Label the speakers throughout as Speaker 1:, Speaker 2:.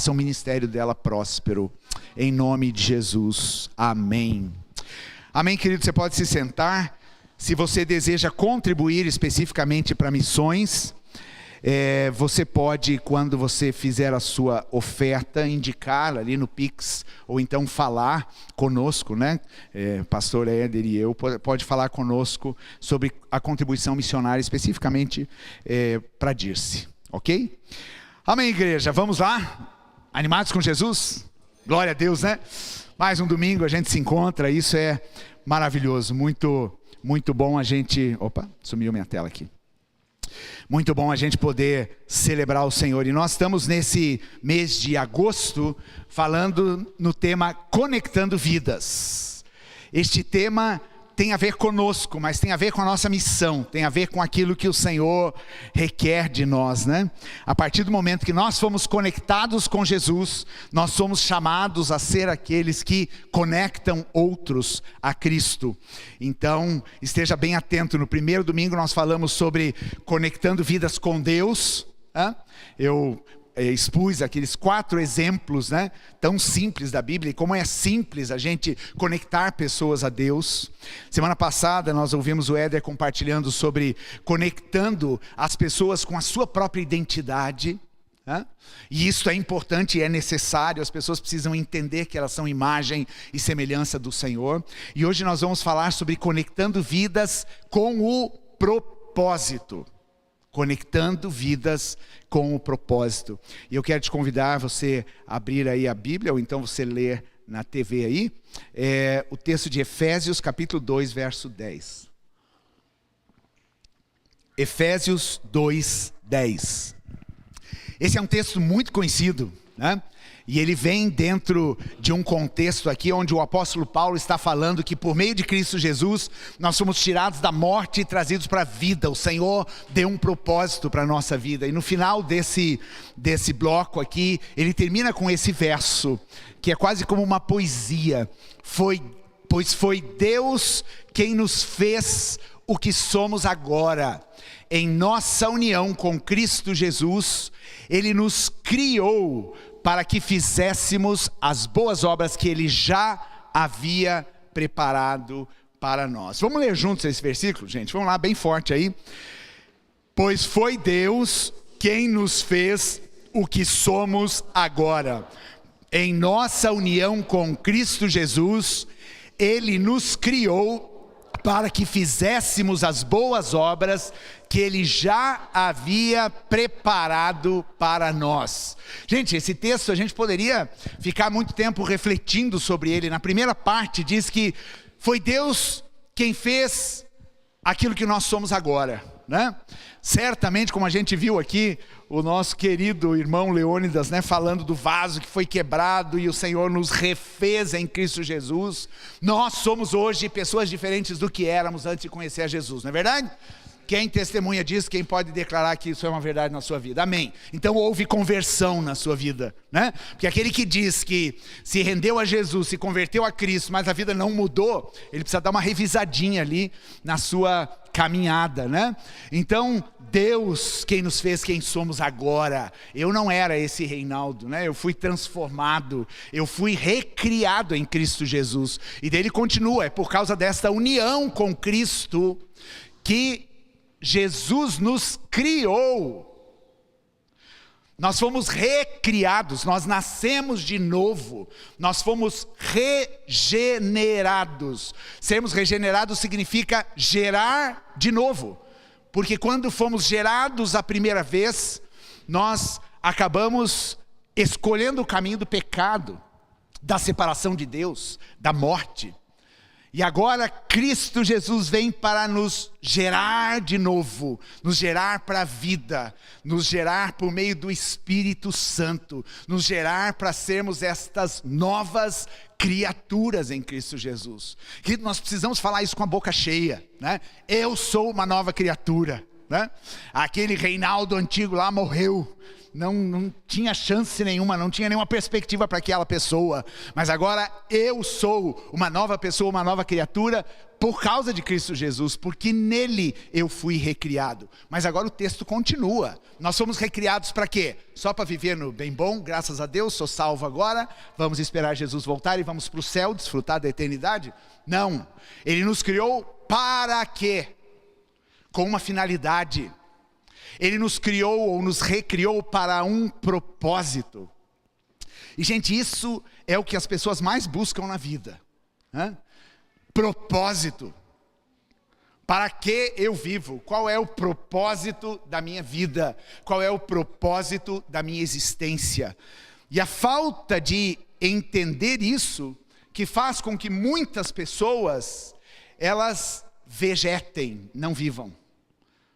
Speaker 1: o ministério dela próspero, em nome de Jesus, amém. Amém, querido, você pode se sentar. Se você deseja contribuir especificamente para missões, você pode, quando você fizer a sua oferta, indicar ali no Pix, ou então falar conosco, né? Pastor Éder e eu, pode falar conosco sobre a contribuição missionária, especificamente para a Dirce, ok? Amém, igreja, vamos lá? Animados com Jesus? Glória a Deus, né? Mais um domingo a gente se encontra, isso é maravilhoso, muito bom a gente... Opa, sumiu minha tela aqui. Muito bom a gente poder celebrar o Senhor. E nós estamos nesse mês de agosto falando no tema Conectando Vidas. Este tema tem a ver conosco, mas tem a ver com a nossa missão, tem a ver com aquilo que o Senhor requer de nós, né? A partir do momento que nós fomos conectados com Jesus, nós somos chamados a ser aqueles que conectam outros a Cristo. Então, esteja bem atento. No primeiro domingo nós falamos sobre conectando vidas com Deus. Eu expus aqueles 4 exemplos, né, tão simples da Bíblia, e como é simples a gente conectar pessoas a Deus. Semana passada nós ouvimos o Éder compartilhando sobre conectando as pessoas com a sua própria identidade, né? E isso é importante e é necessário. As pessoas precisam entender que elas são imagem e semelhança do Senhor. E hoje nós vamos falar sobre conectando vidas com o propósito. Conectando vidas com o propósito. E eu quero te convidar a você abrir aí a Bíblia, ou então você ler na TV aí, o texto de Efésios capítulo 2, verso 10. Efésios 2, 10. Esse é um texto muito conhecido, né? E ele vem dentro de um contexto aqui onde o apóstolo Paulo está falando que por meio de Cristo Jesus nós somos tirados da morte e trazidos para a vida. O Senhor deu um propósito para a nossa vida. E no final desse bloco aqui, ele termina com esse verso, que é quase como uma poesia. Pois foi Deus quem nos fez o que somos agora. Em nossa união com Cristo Jesus, Ele nos criou para que fizéssemos as boas obras que Ele já havia preparado para nós. Vamos ler juntos esse versículo, gente? Vamos lá, bem forte aí. Pois foi Deus quem nos fez o que somos agora. Em nossa união com Cristo Jesus, Ele nos criou para que fizéssemos as boas obras que Ele já havia preparado para nós. Gente, esse texto a gente poderia ficar muito tempo refletindo sobre ele. Na primeira parte diz que foi Deus quem fez aquilo que nós somos agora, né? Certamente, como a gente viu aqui, o nosso querido irmão Leônidas, né, falando do vaso que foi quebrado e o Senhor nos refez em Cristo Jesus. Nós somos hoje pessoas diferentes do que éramos antes de conhecer a Jesus, não é verdade? Quem testemunha disso, quem pode declarar que isso é uma verdade na sua vida? Amém. Então houve conversão na sua vida, né? Porque aquele que diz que se rendeu a Jesus, se converteu a Cristo, mas a vida não mudou, ele precisa dar uma revisadinha ali na sua caminhada, né? Então, Deus quem nos fez quem somos agora. Eu não era esse Reinaldo, né? Eu fui transformado, eu fui recriado em Cristo Jesus. E dele continua, é por causa desta união com Cristo que Jesus nos criou. Nós fomos recriados, nós nascemos de novo, nós fomos regenerados. Sermos regenerados significa gerar de novo, porque quando fomos gerados a primeira vez, nós acabamos escolhendo o caminho do pecado, da separação de Deus, da morte. E agora Cristo Jesus vem para nos gerar de novo, nos gerar para a vida, nos gerar por meio do Espírito Santo, nos gerar para sermos estas novas criaturas em Cristo Jesus. Querido, nós precisamos falar isso com a boca cheia, né? Eu sou uma nova criatura, né? Aquele Reinaldo antigo lá morreu, não tinha chance nenhuma, não tinha nenhuma perspectiva para aquela pessoa. Mas agora eu sou uma nova pessoa, uma nova criatura, por causa de Cristo Jesus, porque nele eu fui recriado. Mas agora o texto continua. Nós fomos recriados para quê? Só para viver no bem bom, graças a Deus, sou salvo agora, vamos esperar Jesus voltar e vamos para o céu, desfrutar da eternidade? Não, ele nos criou para quê? Com uma finalidade. Ele nos criou ou nos recriou para um propósito. E gente, isso é o que as pessoas mais buscam na vida, né? Propósito. Para que eu vivo? Qual é o propósito da minha vida? Qual é o propósito da minha existência? E a falta de entender isso, que faz com que muitas pessoas, elas vegetem, não vivam.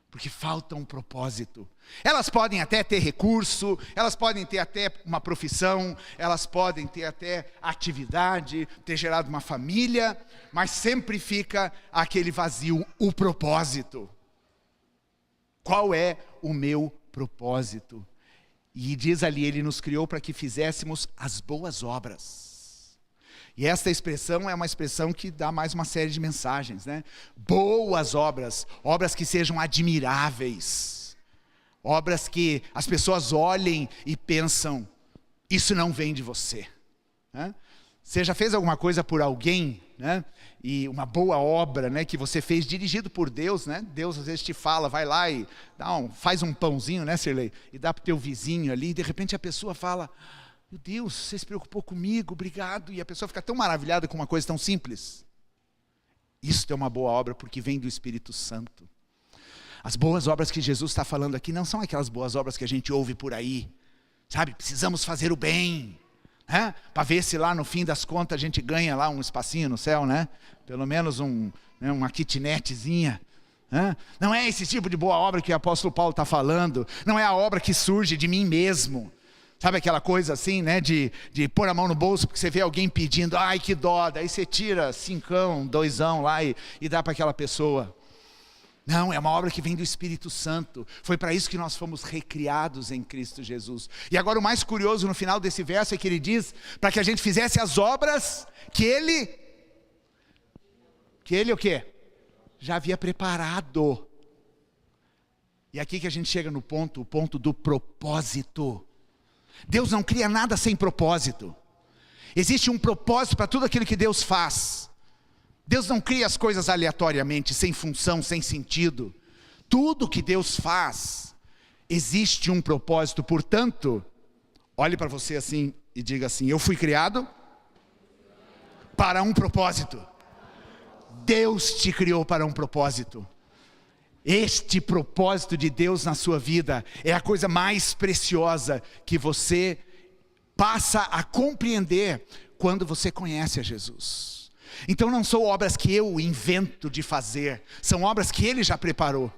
Speaker 1: Porque falta um propósito. Elas podem até ter recurso, elas podem ter até uma profissão, elas podem ter até atividade, ter gerado uma família, mas sempre fica aquele vazio, o propósito. Qual é o meu propósito? E diz ali, ele nos criou para que fizéssemos as boas obras. E esta expressão é uma expressão que dá mais uma série de mensagens, né? Boas obras, obras que sejam admiráveis, obras que as pessoas olhem e pensam, isso não vem de você, né? Você já fez alguma coisa por alguém, né? E uma boa obra, né, que você fez dirigido por Deus, né? Deus às vezes te fala, vai lá e faz um pãozinho, né, Sirlei? E dá para o teu vizinho ali, e de repente a pessoa fala, meu Deus, você se preocupou comigo, obrigado. E a pessoa fica tão maravilhada com uma coisa tão simples. Isso é uma boa obra porque vem do Espírito Santo. As boas obras que Jesus está falando aqui não são aquelas boas obras que a gente ouve por aí. Sabe, precisamos fazer o bem, né? Para ver se lá no fim das contas a gente ganha lá um espacinho no céu, né? Pelo menos uma kitnetzinha. Não é esse tipo de boa obra que o apóstolo Paulo está falando. Não é a obra que surge de mim mesmo. Sabe aquela coisa assim, né, de pôr a mão no bolso porque você vê alguém pedindo, ai que dó, daí você tira 5, 2 lá e dá para aquela pessoa. Não, é uma obra que vem do Espírito Santo. Foi para isso que nós fomos recriados em Cristo Jesus. E agora o mais curioso no final desse verso é que ele diz, para que a gente fizesse as obras que ele o quê? Já havia preparado. E aqui que a gente chega no ponto, o ponto do propósito. Deus não cria nada sem propósito. Existe um propósito para tudo aquilo que Deus faz. Deus não cria as coisas aleatoriamente, sem função, sem sentido. Tudo que Deus faz, existe um propósito. Portanto, olhe para você assim e diga assim, eu fui criado para um propósito. Deus te criou para um propósito. Este propósito de Deus na sua vida é a coisa mais preciosa que você passa a compreender quando você conhece a Jesus. Então não são obras que eu invento de fazer, são obras que Ele já preparou.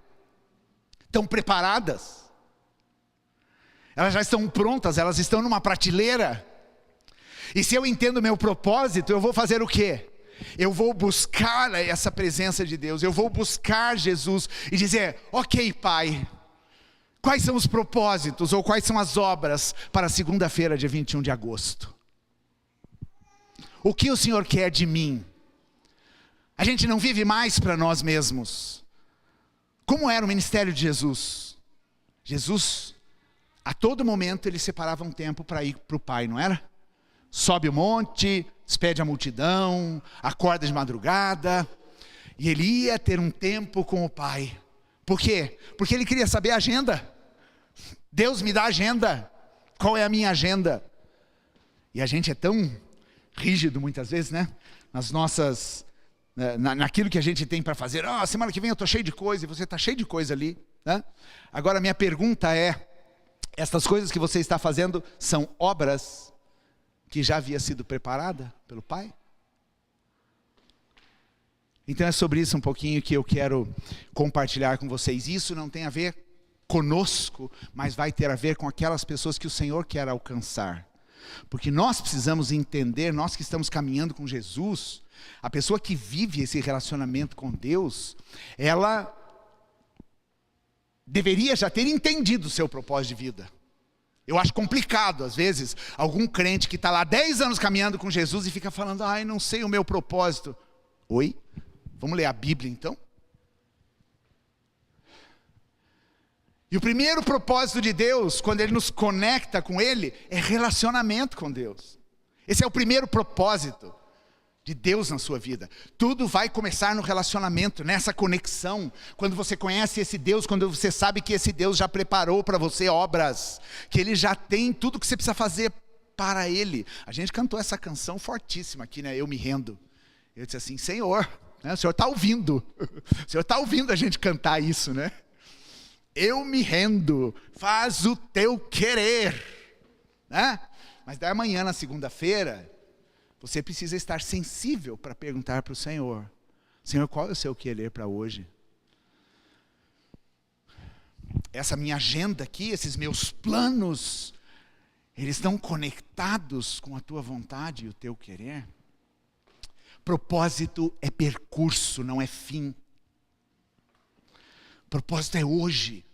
Speaker 1: Estão preparadas, elas já estão prontas, elas estão numa prateleira. E se eu entendo o meu propósito, eu vou fazer o quê? Eu vou buscar essa presença de Deus, eu vou buscar Jesus e dizer, ok Pai, quais são os propósitos ou quais são as obras para segunda-feira, dia 21 de agosto? O que o Senhor quer de mim? A gente não vive mais para nós mesmos. Como era o ministério de Jesus? Jesus, a todo momento ele separava um tempo para ir para o Pai, não era? Sobe o monte, despede a multidão, acorda de madrugada, e ele ia ter um tempo com o Pai. Por quê? Porque ele queria saber a agenda. Deus me dá agenda. Qual é a minha agenda? E a gente é tão rígido muitas vezes, né? Nas nossas, naquilo que a gente tem para fazer. Semana que vem eu estou cheio de coisa, e você está cheio de coisa ali, né? Agora minha pergunta é, estas coisas que você está fazendo são obras que já havia sido preparada pelo Pai? Então é sobre isso um pouquinho que eu quero compartilhar com vocês. Isso não tem a ver conosco, mas vai ter a ver com aquelas pessoas que o Senhor quer alcançar. Porque nós precisamos entender, nós que estamos caminhando com Jesus, a pessoa que vive esse relacionamento com Deus, ela deveria já ter entendido o seu propósito de vida. Eu acho complicado, às vezes, algum crente que está lá 10 anos caminhando com Jesus e fica falando, ai, não sei o meu propósito. Oi? Vamos ler a Bíblia então? E o primeiro propósito de Deus, quando Ele nos conecta com Ele, é relacionamento com Deus. Esse é o primeiro propósito de Deus na sua vida. Tudo vai começar no relacionamento, nessa conexão. Quando você conhece esse Deus, quando você sabe que esse Deus já preparou para você obras, que Ele já tem tudo que você precisa fazer para Ele. A gente cantou essa canção fortíssima aqui, né? Eu me rendo. Eu disse assim, Senhor, né? O Senhor está ouvindo. O Senhor está ouvindo a gente cantar isso, né? Eu me rendo, faz o teu querer, né? Mas daí amanhã, na segunda-feira, você precisa estar sensível para perguntar para o Senhor, Senhor, qual é o seu querer para hoje? Essa minha agenda aqui, esses meus planos, eles estão conectados com a tua vontade e o teu querer? Propósito é percurso, não é fim. Propósito é hoje.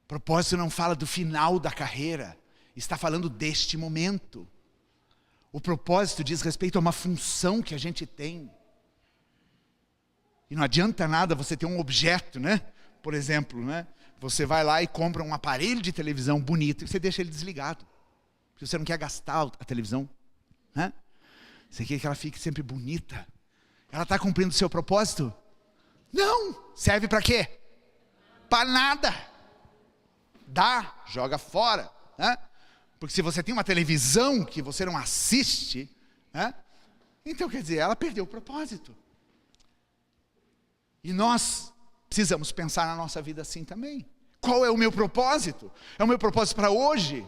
Speaker 1: Propósito não fala do final da carreira, está falando deste momento. O propósito diz respeito a uma função que a gente tem. E não adianta nada você ter um objeto, né? Por exemplo, né? Você vai lá e compra um aparelho de televisão bonito e você deixa ele desligado. Porque você não quer gastar a televisão, né? Você quer que ela fique sempre bonita. Ela está cumprindo o seu propósito? Não! Serve para quê? Para nada. Dá, joga fora, né? Porque se você tem uma televisão que você não assiste, né? Então quer dizer, ela perdeu o propósito. E nós precisamos pensar na nossa vida assim também. Qual é o meu propósito? É o meu propósito para hoje?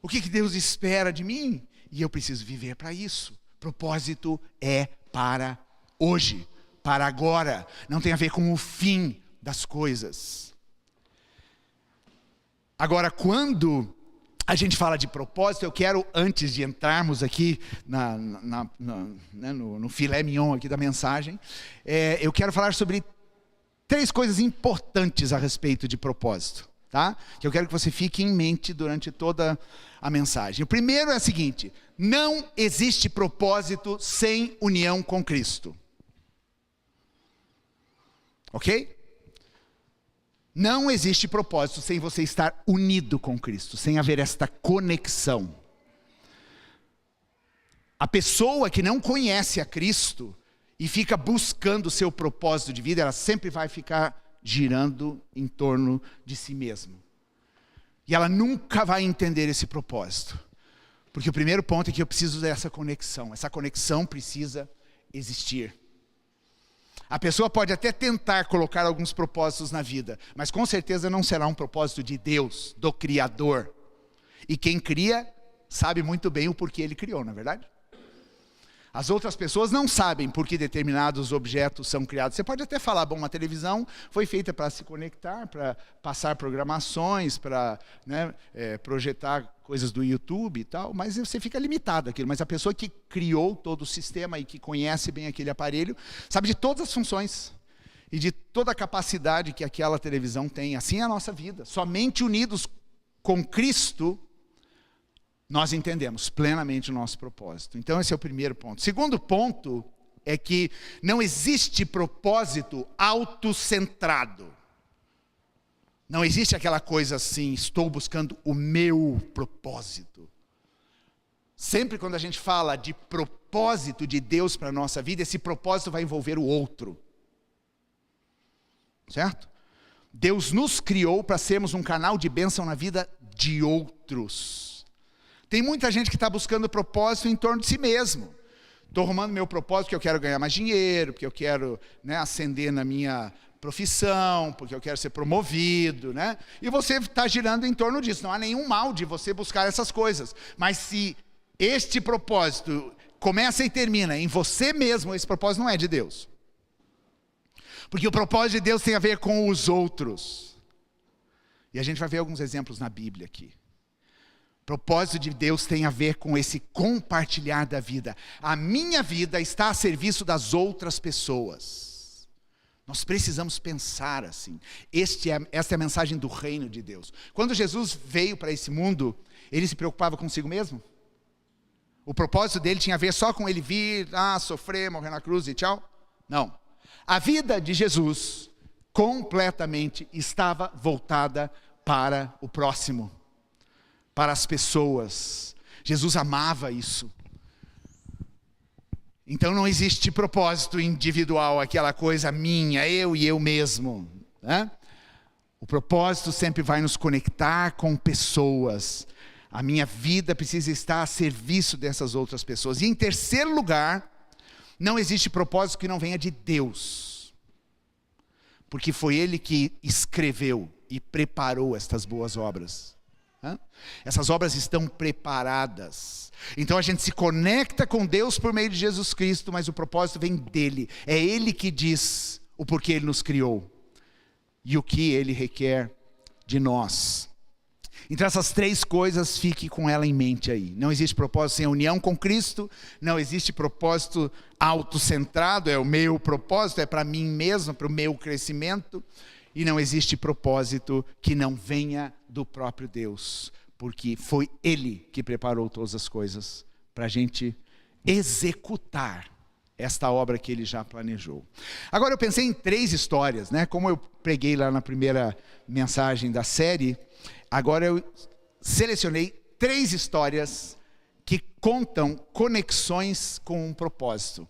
Speaker 1: O que Deus espera de mim? E eu preciso viver para isso. Propósito é para hoje, para agora. Não tem a ver com o fim das coisas. Agora, quando a gente fala de propósito, eu quero, antes de entrarmos aqui no filé mignon aqui da mensagem, eu quero falar sobre 3 coisas importantes a respeito de propósito, tá? Que eu quero que você fique em mente durante toda a mensagem. O primeiro é o seguinte: não existe propósito sem união com Cristo. Ok? Não existe propósito sem você estar unido com Cristo, sem haver esta conexão. A pessoa que não conhece a Cristo e fica buscando o seu propósito de vida, ela sempre vai ficar girando em torno de si mesma. E ela nunca vai entender esse propósito. Porque o primeiro ponto é que eu preciso dessa conexão. Essa conexão precisa existir. A pessoa pode até tentar colocar alguns propósitos na vida, mas com certeza não será um propósito de Deus, do Criador. E quem cria sabe muito bem o porquê Ele criou, não é verdade? As outras pessoas não sabem por que determinados objetos são criados. Você pode até falar, bom, uma televisão foi feita para se conectar, para passar programações, para, né, projetar coisas do YouTube e tal, mas você fica limitado àquilo. Mas a pessoa que criou todo o sistema e que conhece bem aquele aparelho, sabe de todas as funções e de toda a capacidade que aquela televisão tem. Assim é a nossa vida. Somente unidos com Cristo, nós entendemos plenamente o nosso propósito. Então esse é o primeiro ponto. Segundo ponto é que não existe propósito autocentrado. Não existe aquela coisa assim, estou buscando o meu propósito. Sempre quando a gente fala de propósito de Deus para a nossa vida, esse propósito vai envolver o outro. Certo? Deus nos criou para sermos um canal de bênção na vida de outros. Tem muita gente que está buscando propósito em torno de si mesmo. Estou arrumando meu propósito porque eu quero ganhar mais dinheiro, porque eu quero, né, ascender na minha profissão, porque eu quero ser promovido, né? E você está girando em torno disso. Não há nenhum mal de você buscar essas coisas. Mas se este propósito começa e termina em você mesmo, esse propósito não é de Deus. Porque o propósito de Deus tem a ver com os outros. E a gente vai ver alguns exemplos na Bíblia aqui. O propósito de Deus tem a ver com esse compartilhar da vida. A minha vida está a serviço das outras pessoas. Nós precisamos pensar assim. Esta é a mensagem do reino de Deus. Quando Jesus veio para esse mundo, ele se preocupava consigo mesmo? O propósito dele tinha a ver só com ele vir, sofrer, morrer na cruz e tchau? Não. A vida de Jesus completamente estava voltada para o próximo, para as pessoas. Jesus amava isso. Então não existe propósito individual, aquela coisa minha, eu e eu mesmo, né? O propósito sempre vai nos conectar com pessoas. A minha vida precisa estar a serviço dessas outras pessoas. E em terceiro lugar, não existe propósito que não venha de Deus. Porque foi Ele que escreveu e preparou estas boas obras. Essas obras estão preparadas. Então a gente se conecta com Deus por meio de Jesus Cristo, mas o propósito vem dele. É Ele que diz o porquê Ele nos criou e o que Ele requer de nós. Então essas três coisas, fique com ela em mente aí. Não existe propósito sem união com Cristo. Não existe propósito autocentrado, é o meu propósito, é para mim mesmo, para o meu crescimento. E não existe propósito que não venha do próprio Deus, porque foi Ele que preparou todas as coisas para a gente executar esta obra que Ele já planejou. Agora eu pensei em três histórias, né? Como eu preguei lá na primeira mensagem da série, agora eu selecionei três histórias que contam conexões com um propósito.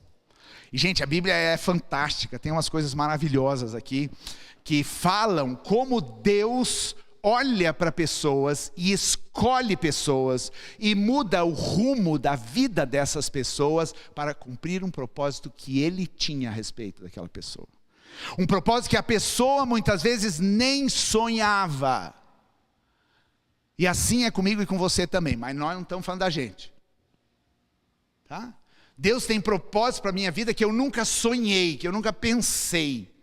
Speaker 1: E gente, a Bíblia é fantástica, tem umas coisas maravilhosas aqui, que falam como Deus olha para pessoas e escolhe pessoas e muda o rumo da vida dessas pessoas para cumprir um propósito que Ele tinha a respeito daquela pessoa. Um propósito que a pessoa muitas vezes nem sonhava. E assim é comigo e com você também, mas nós não estamos falando da gente. Tá? Deus tem propósito para a minha vida que eu nunca sonhei, que eu nunca pensei.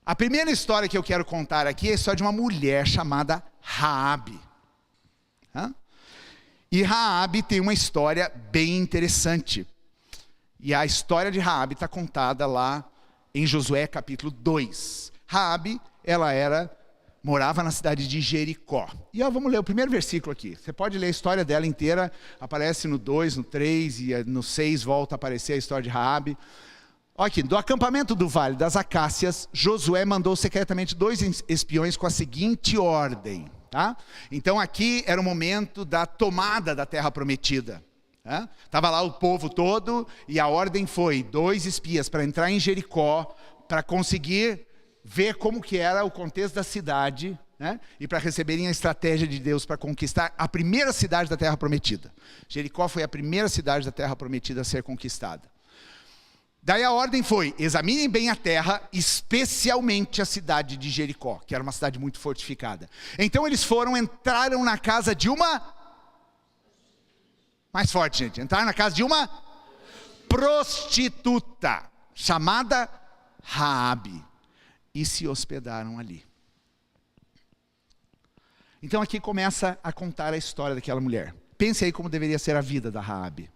Speaker 1: A primeira história que eu quero contar aqui é a história de uma mulher chamada Raabe. E Raabe tem uma história bem interessante. E a história de Raabe está contada lá em Josué capítulo 2. Raabe, ela morava na cidade de Jericó. E vamos ler o primeiro versículo aqui. Você pode ler a história dela inteira, aparece no 2, no 3 e no 6 volta a aparecer a história de Raabe. Olha aqui, do acampamento do Vale das Acácias, Josué mandou secretamente 2 espiões com a seguinte ordem. Tá? Então aqui era o momento da tomada da terra prometida. Estava lá o povo todo e a ordem foi 2 espias para entrar em Jericó, para conseguir ver como que era o contexto da cidade, né? E para receberem a estratégia de Deus para conquistar a primeira cidade da terra prometida. Jericó foi a primeira cidade da terra prometida a ser conquistada. Daí a ordem foi, examinem bem a terra, especialmente a cidade de Jericó, que era uma cidade muito fortificada. Então eles entraram na casa de uma... Mais forte, gente. Entraram na casa de uma prostituta, chamada Raabe, e se hospedaram ali. Então aqui começa a contar a história daquela mulher. Pense aí como deveria ser a vida da Raabe.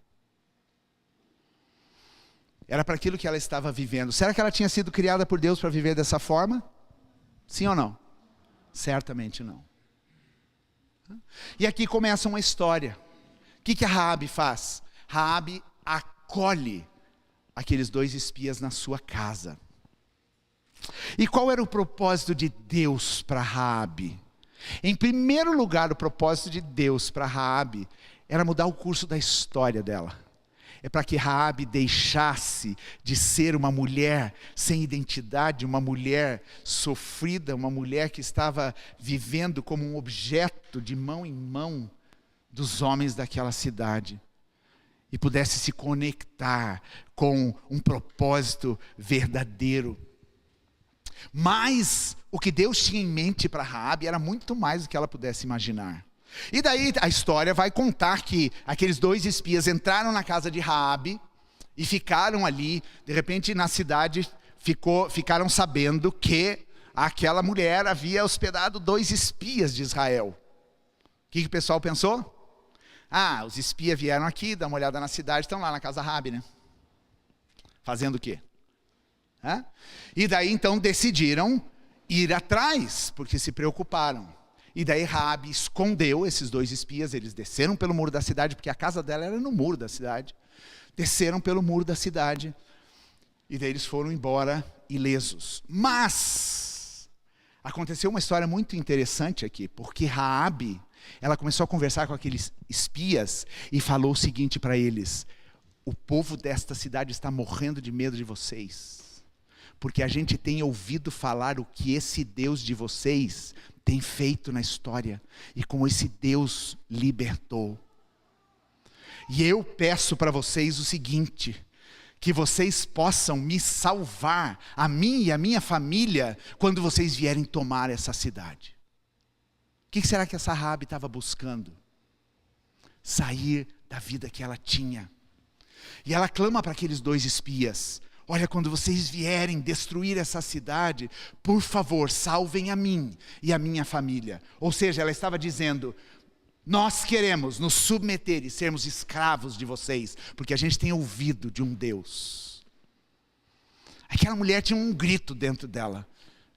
Speaker 1: Era para aquilo que ela estava vivendo. Será que ela tinha sido criada por Deus para viver dessa forma? Sim ou não? Certamente não. E aqui começa uma história. O que a Raabe faz? Raabe acolhe aqueles 2 espias na sua casa. E qual era o propósito de Deus para Raabe? Em primeiro lugar, o propósito de Deus para Raabe era mudar o curso da história dela. É para que Raabe deixasse de ser uma mulher sem identidade, uma mulher sofrida, uma mulher que estava vivendo como um objeto de mão em mão dos homens daquela cidade. E pudesse se conectar com um propósito verdadeiro. Mas o que Deus tinha em mente para Raabe era muito mais do que ela pudesse imaginar. E daí a história vai contar que aqueles 2 espias entraram na casa de Raabe e ficaram ali. De repente na cidade ficaram sabendo que aquela mulher havia hospedado 2 espias de Israel. O que o pessoal pensou? Os espias vieram aqui, dar uma olhada na cidade, estão lá na casa de Raabe, né? Fazendo o quê? né? E daí então decidiram ir atrás, porque se preocuparam. E daí Raabe escondeu esses 2 espias, eles desceram pelo muro da cidade, porque a casa dela era no muro da cidade. Desceram pelo muro da cidade, e daí eles foram embora ilesos. Mas aconteceu uma história muito interessante aqui, porque Raabe, ela começou a conversar com aqueles espias e falou o seguinte para eles: o povo desta cidade está morrendo de medo de vocês, porque a gente tem ouvido falar o que esse Deus de vocês tem feito na história, e como esse Deus libertou. E eu peço para vocês o seguinte: que vocês possam me salvar, a mim e a minha família, quando vocês vierem tomar essa cidade. O que será que essa Raabe estava buscando? Sair da vida que ela tinha. E ela clama para aqueles 2 espias: olha, quando vocês vierem destruir essa cidade, por favor, salvem a mim e a minha família. Ou seja, ela estava dizendo: nós queremos nos submeter e sermos escravos de vocês, porque a gente tem ouvido de um Deus. Aquela mulher tinha um grito dentro dela,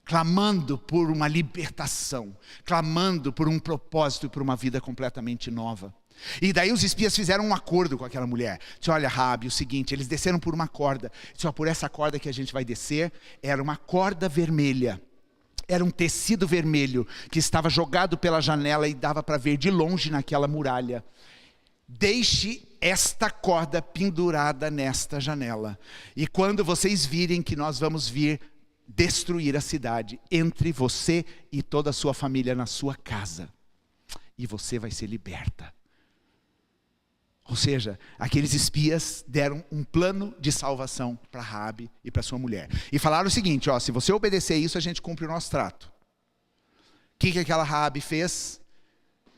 Speaker 1: clamando por uma libertação, clamando por um propósito e por uma vida completamente nova. E daí os espias fizeram um acordo com aquela mulher. Disse: olha, Raabe, o seguinte, eles desceram por uma corda. Disse: por essa corda que a gente vai descer, era uma corda vermelha. Era um tecido vermelho que estava jogado pela janela e dava para ver de longe naquela muralha. Deixe esta corda pendurada nesta janela. E quando vocês virem que nós vamos vir destruir a cidade, entre você e toda a sua família na sua casa, e você vai ser liberta. Ou seja, aqueles espias deram um plano de salvação para Raabe e para sua mulher. E falaram o seguinte: se você obedecer isso, a gente cumpre o nosso trato. O que aquela Raabe fez?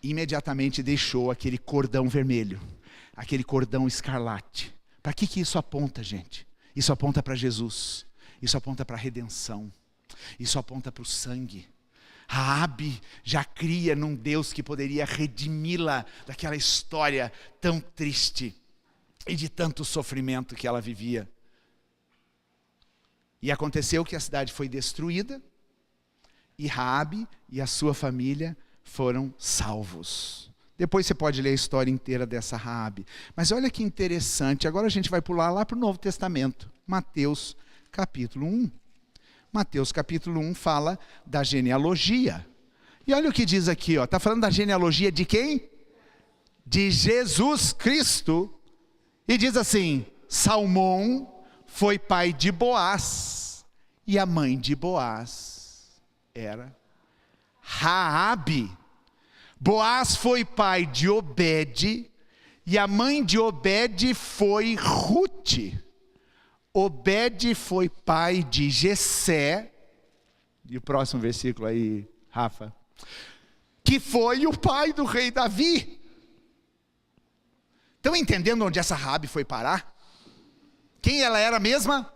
Speaker 1: Imediatamente deixou aquele cordão vermelho, aquele cordão escarlate. Para que isso aponta, gente? Isso aponta para Jesus. Isso aponta para a redenção. Isso aponta para o sangue. Raabe já cria num Deus que poderia redimi-la daquela história tão triste e de tanto sofrimento que ela vivia. E aconteceu que a cidade foi destruída e Raabe e a sua família foram salvos. Depois você pode ler a história inteira dessa Raabe. Mas olha que interessante, agora a gente vai pular lá para o Novo Testamento, Mateus capítulo 1. Mateus capítulo 1 fala da genealogia. E olha o que diz aqui, está falando da genealogia de quem? De Jesus Cristo. E diz assim: Salmão foi pai de Boaz, e a mãe de Boaz era Raabe. Boaz foi pai de Obed, e a mãe de Obed foi Rute. Obed foi pai de Jessé, e o próximo versículo aí, Rafa, que foi o pai do rei Davi. Estão entendendo onde essa Raabe foi parar? Quem ela era mesma?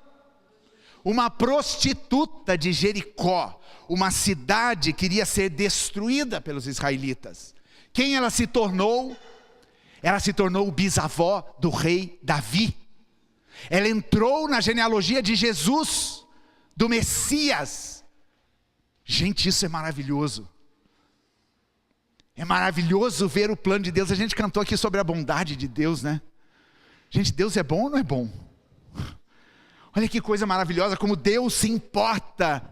Speaker 1: Uma prostituta de Jericó, uma cidade que iria ser destruída pelos israelitas. Quem ela se tornou? Ela se tornou o bisavó do rei Davi. Ela entrou na genealogia de Jesus, do Messias. Gente, isso é maravilhoso. É maravilhoso ver o plano de Deus. A gente cantou aqui sobre a bondade de Deus, né? Gente, Deus é bom ou não é bom? Olha que coisa maravilhosa, como Deus se importa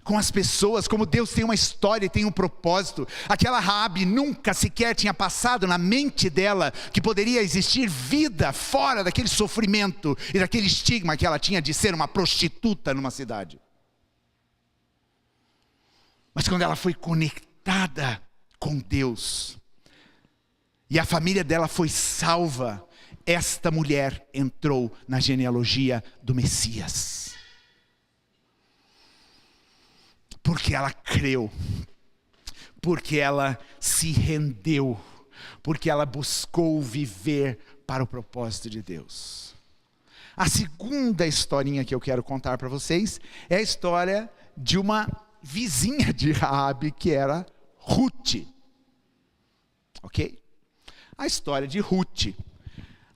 Speaker 1: com as pessoas, como Deus tem uma história e tem um propósito. Aquela Raabe nunca sequer tinha passado na mente dela que poderia existir vida fora daquele sofrimento e daquele estigma que ela tinha de ser uma prostituta numa cidade. Mas quando ela foi conectada com Deus e a família dela foi salva, esta mulher entrou na genealogia do Messias. Porque ela creu, porque ela se rendeu, porque ela buscou viver para o propósito de Deus. A segunda historinha que eu quero contar para vocês é a história de uma vizinha de Raabe, que era Rute. Ok? A história de Rute.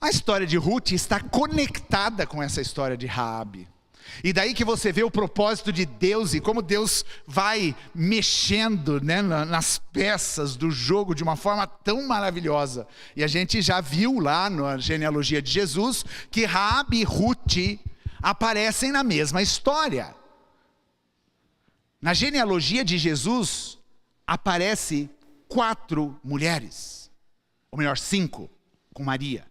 Speaker 1: A história de Rute está conectada com essa história de Raabe. E daí que você vê o propósito de Deus e como Deus vai mexendo, né, nas peças do jogo de uma forma tão maravilhosa. E a gente já viu lá na genealogia de Jesus que Raabe e Ruth aparecem na mesma história. Na genealogia de Jesus aparece 4 mulheres, ou melhor, 5, com Maria.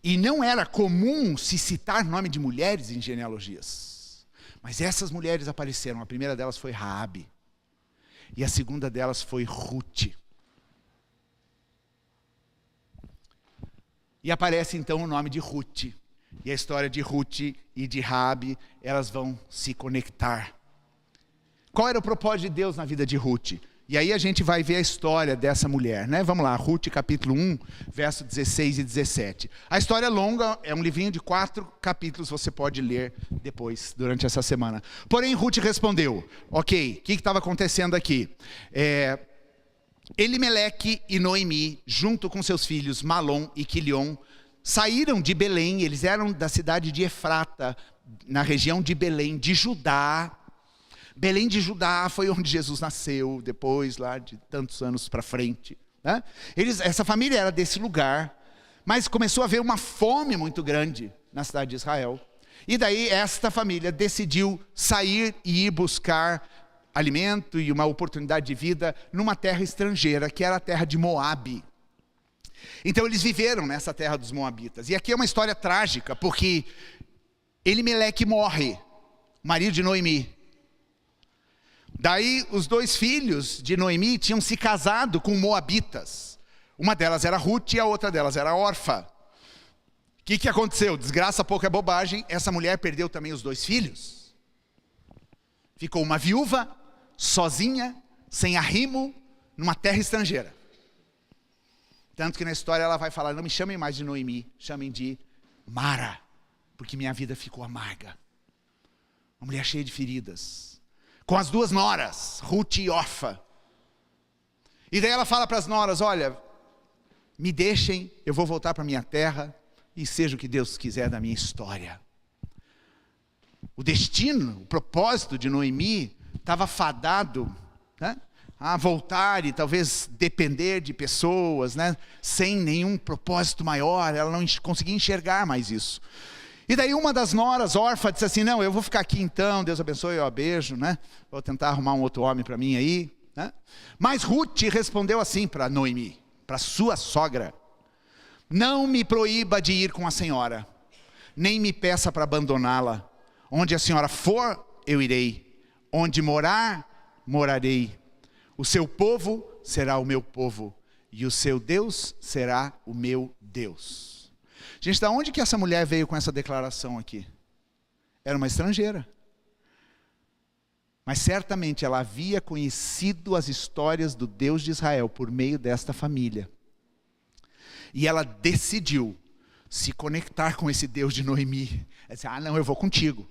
Speaker 1: E não era comum se citar nome de mulheres em genealogias. Mas essas mulheres apareceram. A primeira delas foi Raabe. E a segunda delas foi Ruth. E aparece então o nome de Ruth. E a história de Ruth e de Raabe, elas vão se conectar. Qual era o propósito de Deus na vida de Ruth? E aí a gente vai ver a história dessa mulher, né? Vamos lá, Ruth capítulo 1, verso 16 e 17. A história é longa, é um livrinho de 4 capítulos, você pode ler depois, durante essa semana. Porém, Ruth respondeu, ok, o que estava acontecendo aqui? Elimeleque e Noemi, junto com seus filhos Malom e Quilion, saíram de Belém, eles eram da cidade de Efrata, na região de Belém, de Judá. Belém de Judá foi onde Jesus nasceu, depois lá de tantos anos para frente, né? Essa família era desse lugar, mas começou a haver uma fome muito grande na cidade de Israel. E daí esta família decidiu sair e ir buscar alimento e uma oportunidade de vida numa terra estrangeira, que era a terra de Moabe. Então eles viveram nessa terra dos moabitas. E aqui é uma história trágica, porque Elimeleque morre, marido de Noemi. Daí os 2 filhos de Noemi tinham se casado com moabitas. Uma delas era Ruth e a outra delas era Orfa. O que aconteceu? Desgraça pouco é bobagem, essa mulher perdeu também os 2 filhos. Ficou uma viúva, sozinha, sem arrimo, numa terra estrangeira. Tanto que na história ela vai falar, não me chamem mais de Noemi, chamem de Mara, porque minha vida ficou amarga. Uma mulher cheia de feridas. Com as 2 noras, Ruth e Orfa. E daí ela fala para as noras, olha, me deixem, eu vou voltar para a minha terra, e seja o que Deus quiser da minha história. O destino, o propósito de Noemi, estava fadado, né, a voltar e talvez depender de pessoas, né, sem nenhum propósito maior, ela não conseguia enxergar mais isso. E daí uma das noras, Orfa, disse assim, não, eu vou ficar aqui então, Deus abençoe, eu a beijo, né? Vou tentar arrumar um outro homem para mim aí, né? Mas Ruth respondeu assim para Noemi, para sua sogra, não me proíba de ir com a senhora, nem me peça para abandoná-la. Onde a senhora for, eu irei. Onde morar, morarei. O seu povo será o meu povo, e o seu Deus será o meu Deus. Gente, da onde que essa mulher veio com essa declaração aqui? Era uma estrangeira. Mas certamente ela havia conhecido as histórias do Deus de Israel por meio desta família. E ela decidiu se conectar com esse Deus de Noemi. Ela disse, não, eu vou contigo.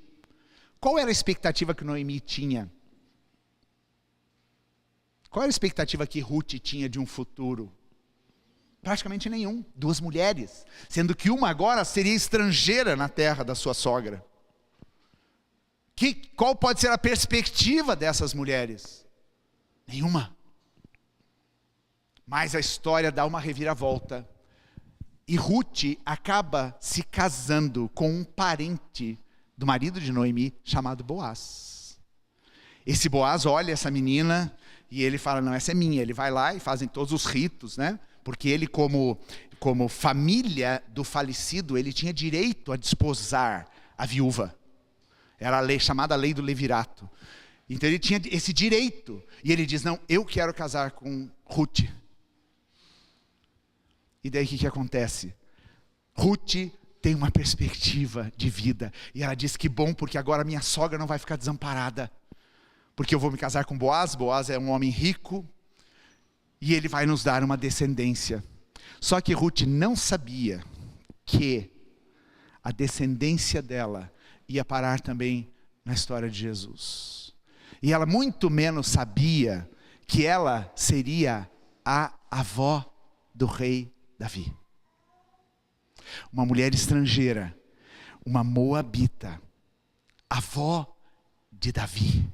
Speaker 1: Qual era a expectativa que Noemi tinha? Qual era a expectativa que Ruth tinha de um futuro? Praticamente nenhum. 2 mulheres, sendo que uma agora seria estrangeira na terra da sua sogra. Qual pode ser a perspectiva dessas mulheres? Nenhuma. Mas a história dá uma reviravolta. E Ruth acaba se casando com um parente do marido de Noemi, chamado Boaz. Esse Boaz olha essa menina e ele fala, não, essa é minha. Ele vai lá e fazem todos os ritos, né? Porque ele, como família do falecido, ele tinha direito a desposar a viúva. Era a lei chamada lei do levirato. Então ele tinha esse direito. E ele diz, não, eu quero casar com Ruth. E daí o que acontece? Ruth tem uma perspectiva de vida. E ela diz, que bom, porque agora minha sogra não vai ficar desamparada. Porque eu vou me casar com Boaz. Boaz é um homem rico. E ele vai nos dar uma descendência. Só que Ruth não sabia que a descendência dela ia parar também na história de Jesus. E ela muito menos sabia que ela seria a avó do rei Davi. Uma mulher estrangeira, uma moabita, avó de Davi.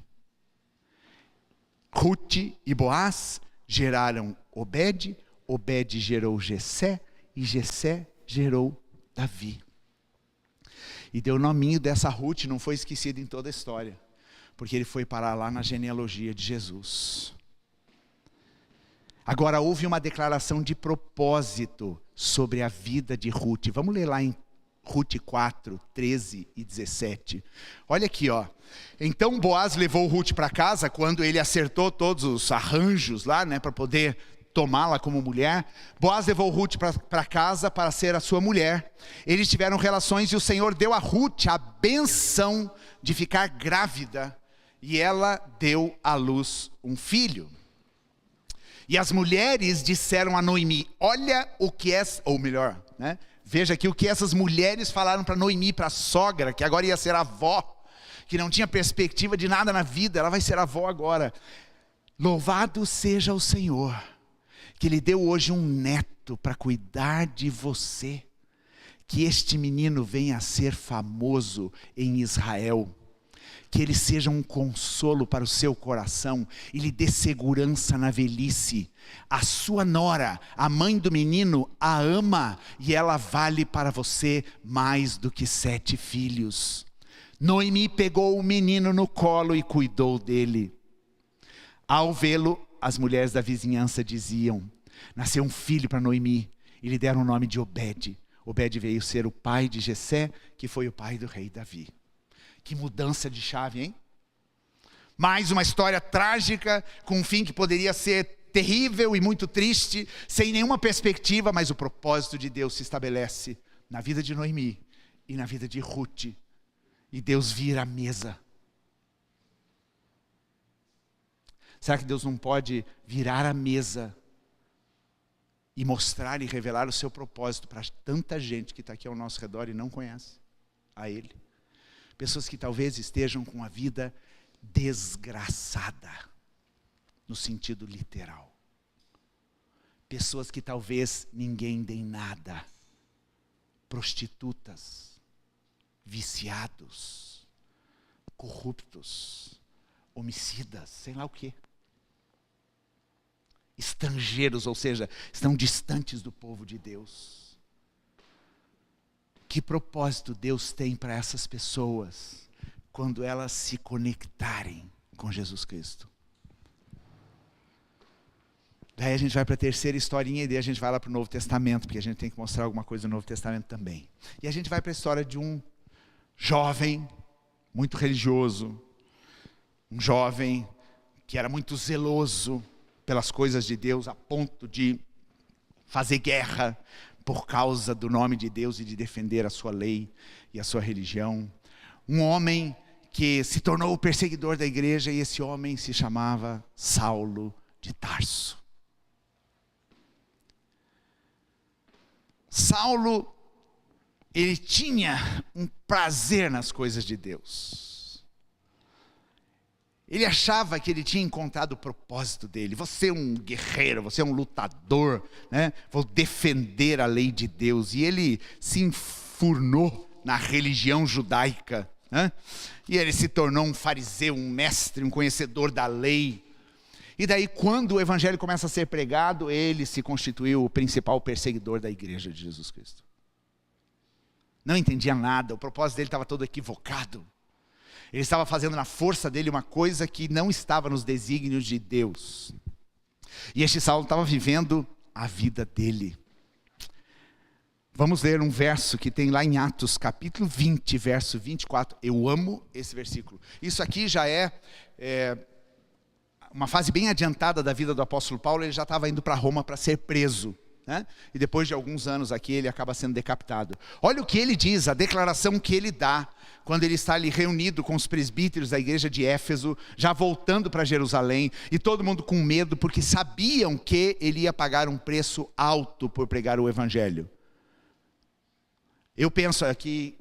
Speaker 1: Ruth e Boaz geraram Obed, Obed gerou Jessé, e Jessé gerou Davi. E deu o nominho dessa Ruth, não foi esquecido em toda a história, porque ele foi parar lá na genealogia de Jesus. Agora houve uma declaração de propósito sobre a vida de Ruth. Vamos ler lá em Ruth 4, 13 e 17. Olha aqui, ó. Então Boaz levou Ruth para casa, quando ele acertou todos os arranjos lá, né, para poder tomá-la como mulher. Boaz levou Ruth para casa para ser a sua mulher. Eles tiveram relações e o Senhor deu a Ruth a benção de ficar grávida. E ela deu à luz um filho. E as mulheres disseram a Noemi, olha o que é, ou melhor, né? Veja aqui o que essas mulheres falaram para Noemi, para a sogra, que agora ia ser avó, que não tinha perspectiva de nada na vida, ela vai ser avó agora. Louvado seja o Senhor, que lhe deu hoje um neto para cuidar de você, que este menino venha a ser famoso em Israel, que ele seja um consolo para o seu coração e lhe dê segurança na velhice. A sua nora, a mãe do menino, a ama e ela vale para você mais do que 7 filhos. Noemi pegou o menino no colo e cuidou dele. Ao vê-lo, as mulheres da vizinhança diziam, nasceu um filho para Noemi e lhe deram o nome de Obed. Obed veio ser o pai de Jessé, que foi o pai do rei Davi. Que mudança de chave, hein? Mais uma história trágica, com um fim que poderia ser terrível e muito triste, sem nenhuma perspectiva, mas o propósito de Deus se estabelece na vida de Noemi e na vida de Ruth. E Deus vira a mesa. Será que Deus não pode virar a mesa e mostrar e revelar o seu propósito para tanta gente que está aqui ao nosso redor e não conhece a Ele? Pessoas que talvez estejam com a vida desgraçada, no sentido literal. Pessoas que talvez ninguém dê nada. Prostitutas, viciados, corruptos, homicidas, sei lá o quê. Estrangeiros, ou seja, estão distantes do povo de Deus. Que propósito Deus tem para essas pessoas quando elas se conectarem com Jesus Cristo? Daí a gente vai para a terceira historinha e daí a gente vai lá para o Novo Testamento, porque a gente tem que mostrar alguma coisa no Novo Testamento também. E a gente vai para a história de um jovem muito religioso, um jovem que era muito zeloso pelas coisas de Deus, a ponto de fazer guerra por causa do nome de Deus e de defender a sua lei e a sua religião. Um homem que se tornou o perseguidor da igreja, e esse homem se chamava Saulo de Tarso. Saulo, ele tinha um prazer nas coisas de Deus. Ele achava que ele tinha encontrado o propósito dele. Você é um guerreiro, você é um lutador, né? Vou defender a lei de Deus. E ele se enfurnou na religião judaica, né? E ele se tornou um fariseu, um mestre, um conhecedor da lei. E daí, quando o evangelho começa a ser pregado, ele se constituiu o principal perseguidor da igreja de Jesus Cristo. Não entendia nada, o propósito dele estava todo equivocado. Ele estava fazendo na força dele uma coisa que não estava nos desígnios de Deus. E este Saulo estava vivendo a vida dele. Vamos ler um verso que tem lá em Atos, capítulo 20, verso 24. Eu amo esse versículo. Isso aqui já é uma fase bem adiantada da vida do apóstolo Paulo. Ele já estava indo para Roma para ser preso, né? E depois de alguns anos aqui ele acaba sendo decapitado. Olha o que ele diz, a declaração que ele dá quando ele está ali reunido com os presbíteros da igreja de Éfeso, já voltando para Jerusalém, e todo mundo com medo, porque sabiam que ele ia pagar um preço alto por pregar o evangelho. Eu penso aqui,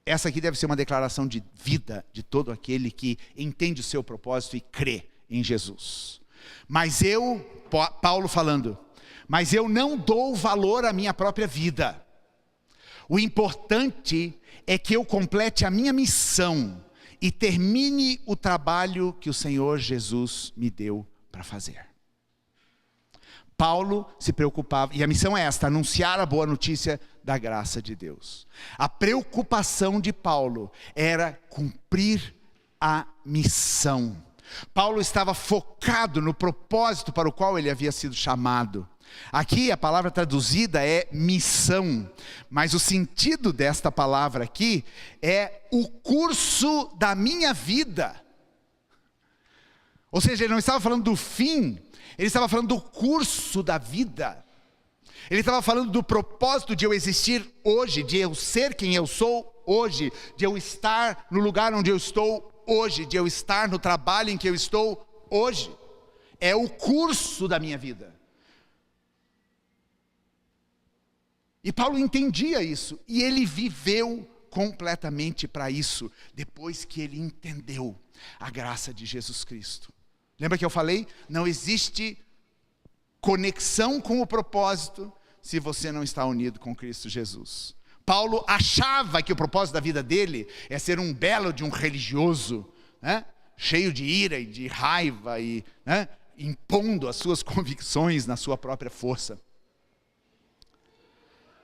Speaker 1: essa aqui deve ser uma declaração de vida de todo aquele que entende o seu propósito e crê em Jesus. Mas Paulo falando, mas eu não dou valor à minha própria vida. O importante é que eu complete a minha missão e termine o trabalho que o Senhor Jesus me deu para fazer. Paulo se preocupava, e a missão é esta, anunciar a boa notícia da graça de Deus. A preocupação de Paulo era cumprir a missão. Paulo estava focado no propósito para o qual ele havia sido chamado. Aqui a palavra traduzida é missão, mas o sentido desta palavra aqui é o curso da minha vida. Ou seja, ele não estava falando do fim, ele estava falando do curso da vida. Ele estava falando do propósito de eu existir hoje, de eu ser quem eu sou hoje, de eu estar no lugar onde eu estou hoje, de eu estar no trabalho em que eu estou hoje. É o curso da minha vida. E Paulo entendia isso, e ele viveu completamente para isso, depois que ele entendeu a graça de Jesus Cristo. Lembra que eu falei? Não existe conexão com o propósito se você não está unido com Cristo Jesus. Paulo achava que o propósito da vida dele é ser um belo de um religioso, né? Cheio de ira e de raiva, e, né? Impondo as suas convicções na sua própria força.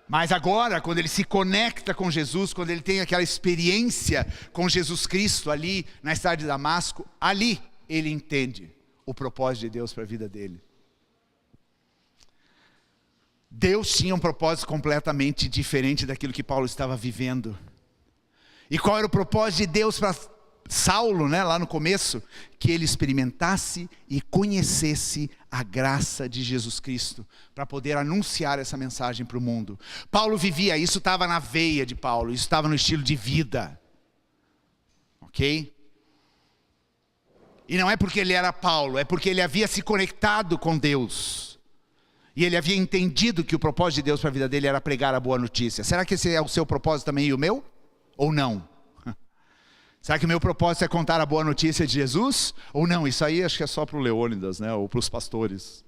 Speaker 1: Mas agora, quando ele se conecta com Jesus, quando ele tem aquela experiência com Jesus Cristo ali na estrada de Damasco, ali ele entende o propósito de Deus para a vida dele. Deus tinha um propósito completamente diferente daquilo que Paulo estava vivendo. E qual era o propósito de Deus para Saulo, né, lá no começo? Que ele experimentasse e conhecesse a graça de Jesus Cristo, para poder anunciar essa mensagem para o mundo. Paulo vivia, isso estava na veia de Paulo, isso estava no estilo de vida. Ok? E não é porque ele era Paulo, é porque ele havia se conectado com Deus. E ele havia entendido que o propósito de Deus para a vida dele era pregar a boa notícia. Será que esse é o seu propósito também e o meu? Ou não? Será que o meu propósito é contar a boa notícia de Jesus? Ou não? Isso aí acho que é só para o Leônidas, né? Ou para os pastores.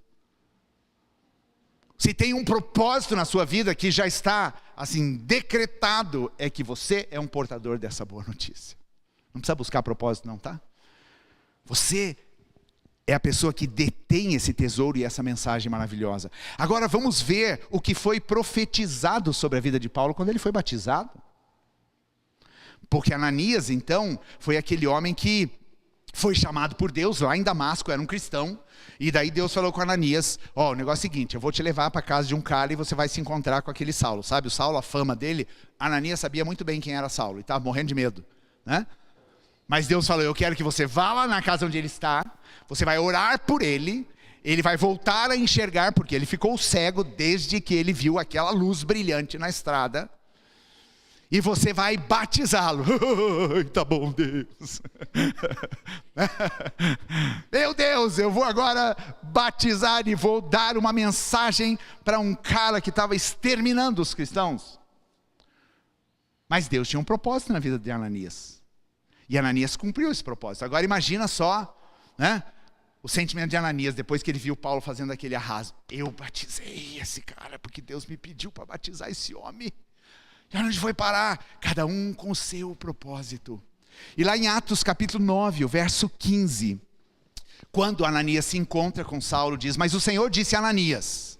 Speaker 1: Se tem um propósito na sua vida que já está assim decretado, é que você é um portador dessa boa notícia. Não precisa buscar propósito não, tá? Você é a pessoa que detém esse tesouro e essa mensagem maravilhosa. Agora vamos ver o que foi profetizado sobre a vida de Paulo quando ele foi batizado. Porque Ananias, então, foi aquele homem que foi chamado por Deus lá em Damasco, era um cristão. E daí Deus falou com Ananias, ó, o negócio é o seguinte, eu vou te levar para casa de um cara e você vai se encontrar com aquele Saulo. Sabe, o Saulo, a fama dele, Ananias sabia muito bem quem era Saulo e estava morrendo de medo, né? Mas Deus falou, eu quero que você vá lá na casa onde ele está, você vai orar por ele, ele vai voltar a enxergar, porque ele ficou cego desde que ele viu aquela luz brilhante na estrada. E você vai batizá-lo. Tá bom, Deus. Meu Deus, eu vou agora batizar e vou dar uma mensagem para um cara que estava exterminando os cristãos. Mas Deus tinha um propósito na vida de Ananias. E Ananias cumpriu esse propósito. Agora imagina só, né, o sentimento de Ananias depois que ele viu Paulo fazendo aquele arraso. Eu batizei esse cara porque Deus me pediu para batizar esse homem. E onde foi parar? Cada um com o seu propósito. E lá em Atos capítulo 9, o verso 15, quando Ananias se encontra com Saulo, diz, mas o Senhor disse a Ananias.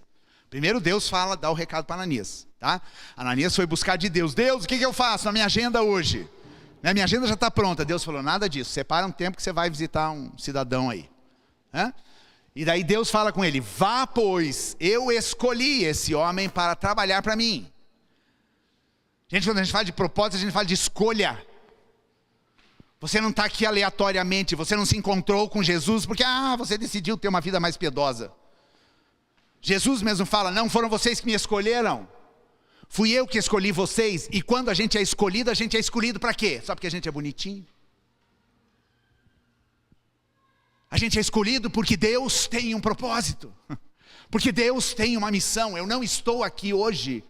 Speaker 1: Primeiro Deus fala, dá o recado para Ananias, tá? Ananias foi buscar de Deus. Deus, o que eu faço na minha agenda hoje? Minha agenda já está pronta. Deus falou, nada disso, separa um tempo que você vai visitar um cidadão aí. E daí Deus fala com ele, vá pois, eu escolhi esse homem para trabalhar para mim. Gente, quando a gente fala de propósito, a gente fala de escolha. Você não está aqui aleatoriamente, você não se encontrou com Jesus porque você decidiu ter uma vida mais piedosa. Jesus mesmo fala, não foram vocês que me escolheram, fui eu que escolhi vocês. E quando a gente é escolhido para quê? Só porque a gente é bonitinho? A gente é escolhido porque Deus tem um propósito, porque Deus tem uma missão. Eu não estou aqui hoje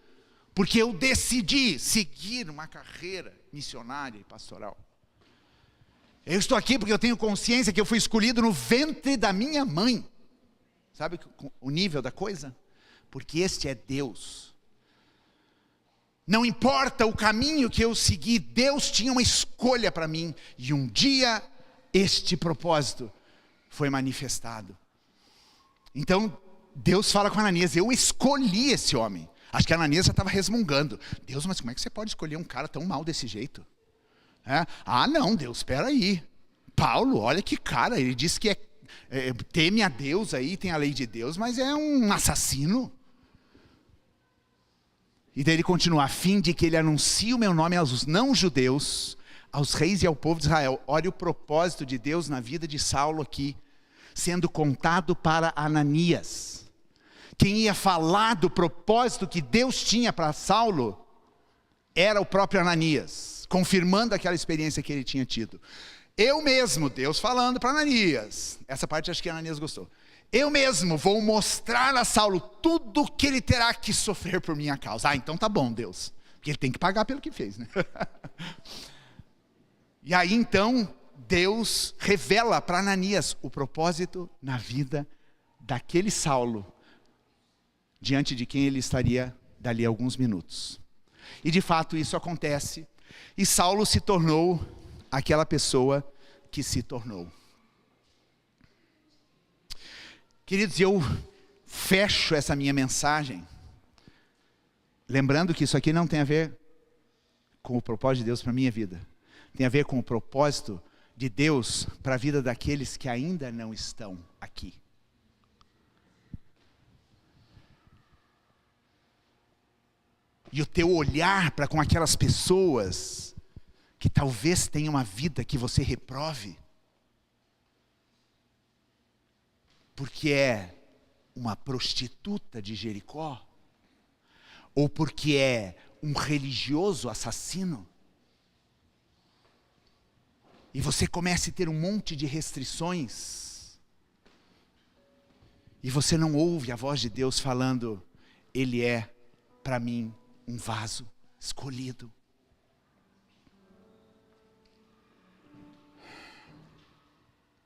Speaker 1: porque eu decidi seguir uma carreira missionária e pastoral. Eu estou aqui porque eu tenho consciência que eu fui escolhido no ventre da minha mãe. Sabe o nível da coisa? Porque este é Deus. Não importa o caminho que eu segui, Deus tinha uma escolha para mim. E um dia este propósito foi manifestado. Então Deus fala com Ananias: eu escolhi esse homem. Acho que Ananias já estava resmungando: Deus, mas como é que você pode escolher um cara tão mal desse jeito? Ah não, Deus, espera aí. Paulo, olha que cara, ele diz que teme a Deus aí, tem a lei de Deus, mas é um assassino. E daí ele continua: a fim de que ele anuncie o meu nome aos não-judeus, aos reis e ao povo de Israel. Olha o propósito de Deus na vida de Saulo aqui, sendo contado para Ananias. Quem ia falar do propósito que Deus tinha para Saulo era o próprio Ananias, confirmando aquela experiência que ele tinha tido. Eu mesmo, Deus falando para Ananias, essa parte acho que Ananias gostou. Eu mesmo vou mostrar a Saulo tudo que ele terá que sofrer por minha causa. Ah, então tá bom, Deus, porque ele tem que pagar pelo que fez, né? E aí então Deus revela para Ananias o propósito na vida daquele Saulo, diante de quem ele estaria dali a alguns minutos. E de fato isso acontece, e Saulo se tornou aquela pessoa que se tornou. Queridos, eu fecho essa minha mensagem lembrando que isso aqui não tem a ver com o propósito de Deus para a minha vida. Tem a ver com o propósito de Deus para a vida daqueles que ainda não estão aqui. E o teu olhar para com aquelas pessoas que talvez tenham uma vida que você reprove, porque é uma prostituta de Jericó, ou porque é um religioso assassino, e você começa a ter um monte de restrições, e você não ouve a voz de Deus falando: ele é para mim um vaso escolhido.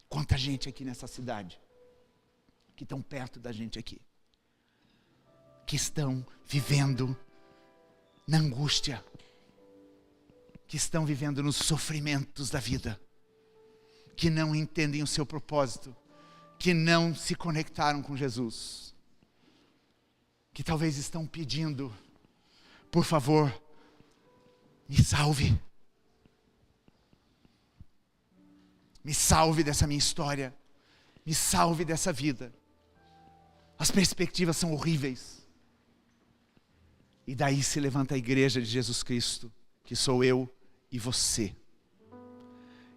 Speaker 1: Quanta gente aqui nessa cidade, que estão perto da gente aqui, que estão vivendo na angústia, que estão vivendo nos sofrimentos da vida, que não entendem o seu propósito, que não se conectaram com Jesus, que talvez estão pedindo: por favor, me salve. Me salve dessa minha história. Me salve dessa vida. As perspectivas são horríveis. E daí se levanta a igreja de Jesus Cristo, que sou eu e você.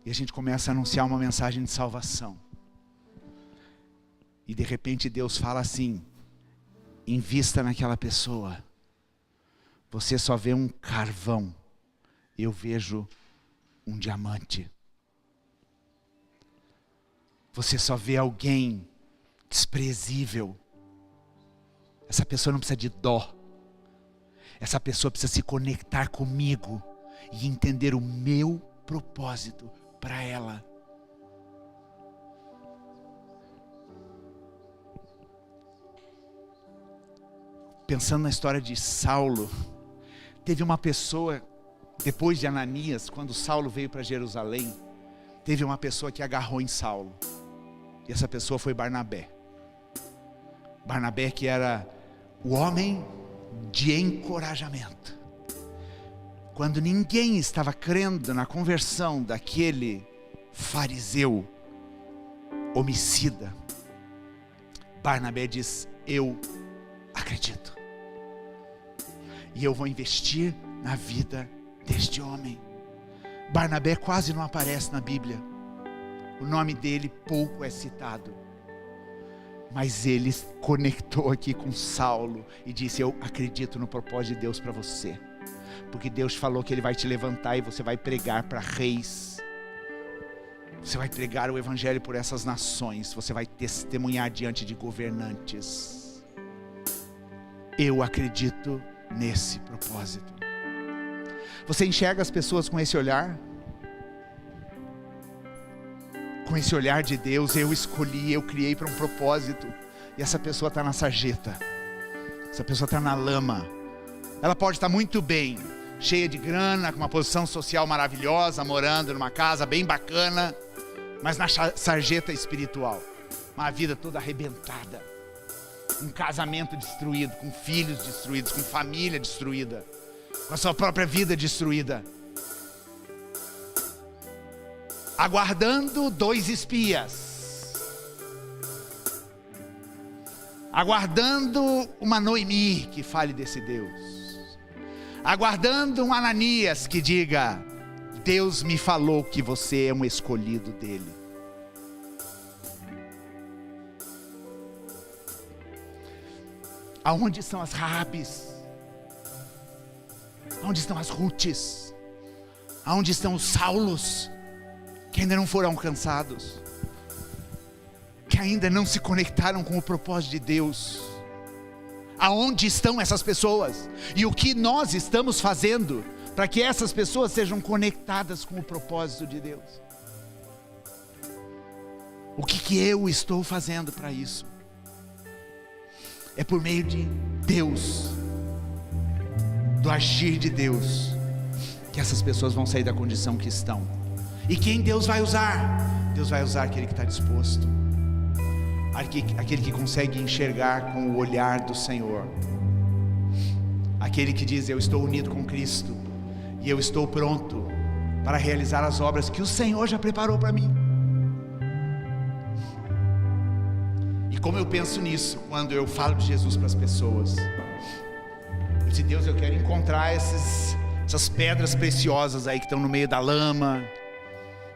Speaker 1: E a gente começa a anunciar uma mensagem de salvação. E de repente Deus fala assim: invista naquela pessoa. Você só vê um carvão, eu vejo um diamante. Você só vê alguém desprezível. Essa pessoa não precisa de dó. Essa pessoa precisa se conectar comigo e entender o meu propósito para ela. Pensando na história de Saulo, teve uma pessoa, depois de Ananias, quando Saulo veio para Jerusalém, teve uma pessoa que agarrou em Saulo. E essa pessoa foi Barnabé. Barnabé, que era o homem de encorajamento. Quando ninguém estava crendo na conversão daquele fariseu homicida, Barnabé diz: eu acredito. E eu vou investir na vida deste homem. Barnabé quase não aparece na Bíblia. O nome dele pouco é citado. Mas ele conectou aqui com Saulo e disse: eu acredito no propósito de Deus para você. Porque Deus falou que ele vai te levantar e você vai pregar para reis. Você vai pregar o evangelho por essas nações. Você vai testemunhar diante de governantes. Eu acredito nesse propósito. Você enxerga as pessoas com esse olhar? Com esse olhar de Deus: eu escolhi, eu criei para um propósito. E essa pessoa está na sarjeta. Essa pessoa está na lama. Ela pode estar muito bem, cheia de grana, com uma posição social maravilhosa, morando numa casa bem bacana, mas na sarjeta espiritual, uma vida toda arrebentada, um casamento destruído, com filhos destruídos, com família destruída, com a sua própria vida destruída, aguardando 2 espias, aguardando uma Noemi que fale desse Deus, aguardando um Ananias que diga: Deus me falou que você é um escolhido dele. Aonde estão as Raabes? Aonde estão as Rutes? Aonde estão os Saulos que ainda não foram alcançados, que ainda não se conectaram com o propósito de Deus? Aonde estão essas pessoas? E o que nós estamos fazendo para que essas pessoas sejam conectadas com o propósito de Deus? O que eu estou fazendo para isso? É por meio de Deus, do agir de Deus, que essas pessoas vão sair da condição que estão. E quem Deus vai usar? Deus vai usar aquele que está disposto, aquele que consegue enxergar com o olhar do Senhor, aquele que diz: eu estou unido com Cristo e eu estou pronto para realizar as obras que o Senhor já preparou para mim. E como eu penso nisso quando eu falo de Jesus para as pessoas? Eu disse: Deus, eu quero encontrar essas pedras preciosas aí que estão no meio da lama,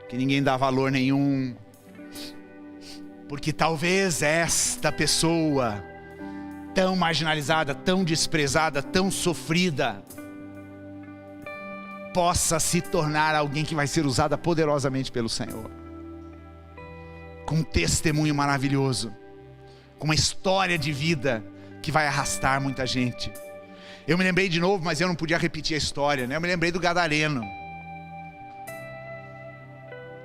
Speaker 1: que ninguém dá valor nenhum, porque talvez esta pessoa tão marginalizada, tão desprezada, tão sofrida, possa se tornar alguém que vai ser usada poderosamente pelo Senhor, com um testemunho maravilhoso, com uma história de vida que vai arrastar muita gente. Eu me lembrei de novo, mas eu não podia repetir a história, né? Eu me lembrei do Gadareno.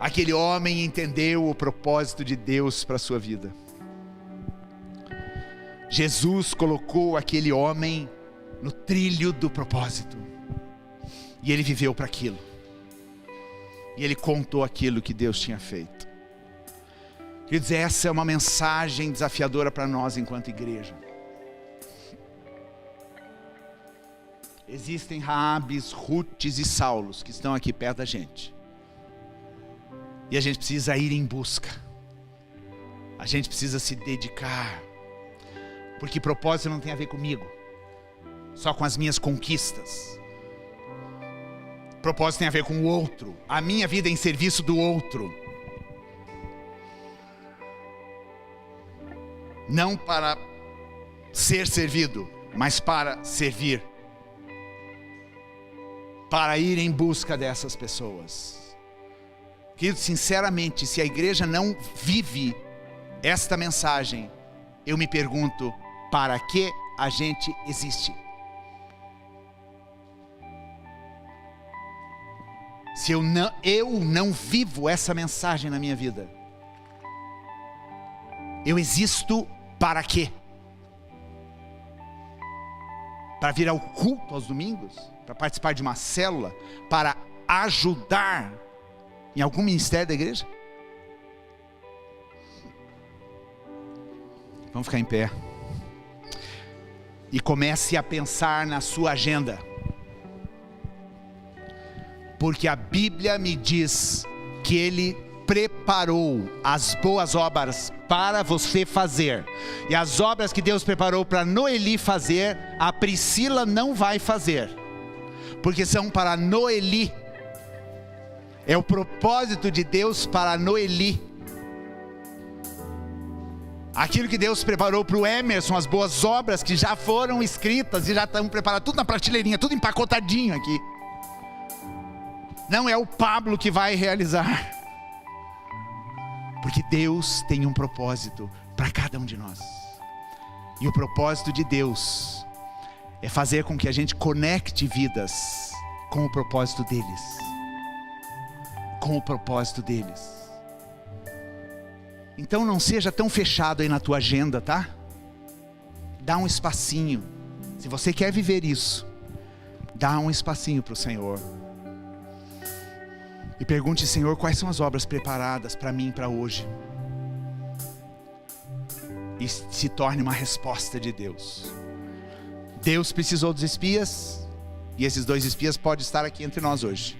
Speaker 1: Aquele homem entendeu o propósito de Deus para a sua vida. Jesus colocou aquele homem no trilho do propósito, e ele viveu para aquilo, e ele contou aquilo que Deus tinha feito. Quer dizer, essa é uma mensagem desafiadora para nós enquanto igreja. Existem Raabes, Rutes e Saulos que estão aqui perto da gente, e a gente precisa ir em busca, a gente precisa se dedicar, porque propósito não tem a ver comigo, só com as minhas conquistas. Propósito tem a ver com o outro, a minha vida em serviço do outro, não para ser servido, mas para servir, para ir em busca dessas pessoas. Querido, sinceramente, se a igreja não vive esta mensagem, eu me pergunto: para que a gente existe? Se eu não vivo essa mensagem na minha vida, eu existo para quê? Para vir ao culto aos domingos? Para participar de uma célula? Para ajudar em algum ministério da igreja? Vamos ficar em pé e comece a pensar na sua agenda, porque a Bíblia me diz que Ele preparou as boas obras para você fazer, e as obras que Deus preparou para Noeli fazer, a Priscila não vai fazer, porque são para Noeli. É o propósito de Deus para Noeli. Aquilo que Deus preparou para o Emerson, as boas obras que já foram escritas e já estão preparadas, tudo na prateleirinha, tudo empacotadinho aqui. Não é o Pablo que vai realizar, porque Deus tem um propósito para cada um de nós. E o propósito de Deus é fazer com que a gente conecte vidas com o propósito deles. Com o propósito deles. Então não seja tão fechado aí na tua agenda, tá? Dá um espacinho. Se você quer viver isso, Dá um espacinho para o Senhor. E pergunte, Senhor, quais são as obras preparadas para mim para hoje? E se torne uma resposta de Deus. Deus precisou dos espias, e esses 2 espias podem estar aqui entre nós hoje,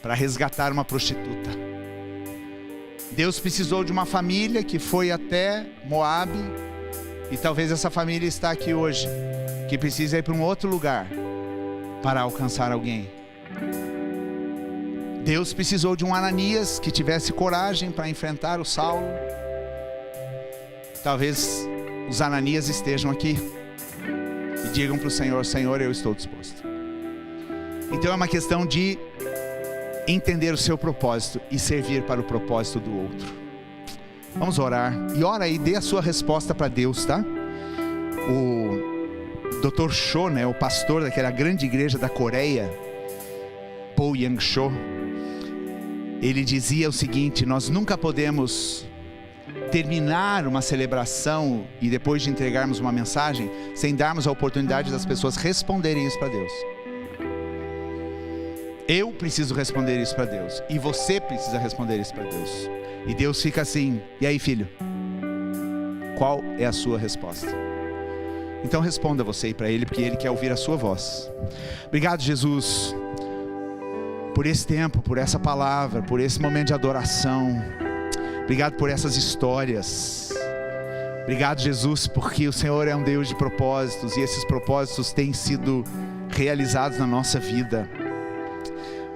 Speaker 1: para resgatar uma prostituta. Deus precisou de uma família que foi até Moabe, e talvez essa família está aqui hoje, que precisa ir para um outro lugar, para alcançar alguém. Deus precisou de um Ananias que tivesse coragem para enfrentar o Saulo. Talvez os Ananias estejam aqui e digam para o Senhor, Senhor, eu estou disposto. Então é uma questão de entender o seu propósito e servir para o propósito do outro. Vamos orar. E ora aí, dê a sua resposta para Deus, tá? O Dr. Cho, o pastor daquela grande igreja da Coreia, Po Yang Cho, ele dizia o seguinte: nós nunca podemos terminar uma celebração e depois de entregarmos uma mensagem sem darmos a oportunidade das pessoas responderem isso para Deus. Eu preciso responder isso para Deus, e você precisa responder isso para Deus. E Deus fica assim: e aí, filho? Qual é a sua resposta? Então responda você e para Ele, porque Ele quer ouvir a sua voz. Obrigado, Jesus, por esse tempo, por essa palavra, por esse momento de adoração. Obrigado por essas histórias. Obrigado, Jesus, porque o Senhor é um Deus de propósitos, e esses propósitos têm sido realizados na nossa vida.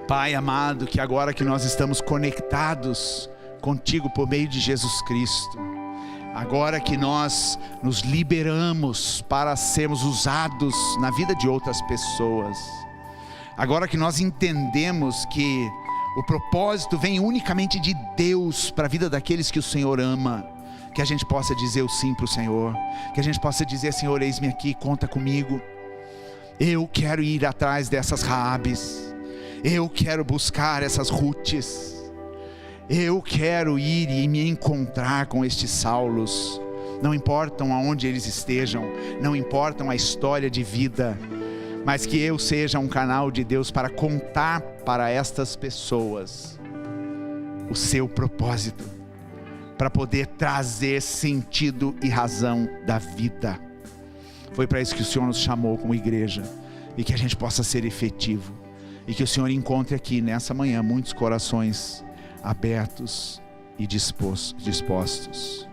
Speaker 1: Pai amado, que agora que nós estamos conectados contigo por meio de Jesus Cristo, agora que nós nos liberamos para sermos usados na vida de outras pessoas, agora que nós entendemos que o propósito vem unicamente de Deus para a vida daqueles que o Senhor ama, que a gente possa dizer o sim para o Senhor, que a gente possa dizer, Senhor, eis-me aqui, conta comigo. Eu quero ir atrás dessas Raabes, eu quero buscar essas Rutes, eu quero ir e me encontrar com estes Saulos. Não importam aonde eles estejam, não importam a história de vida, mas que eu seja um canal de Deus para contar para estas pessoas o seu propósito, para poder trazer sentido e razão da vida. Foi para isso que o Senhor nos chamou como igreja, e que a gente possa ser efetivo, e que o Senhor encontre aqui nessa manhã muitos corações abertos e dispostos.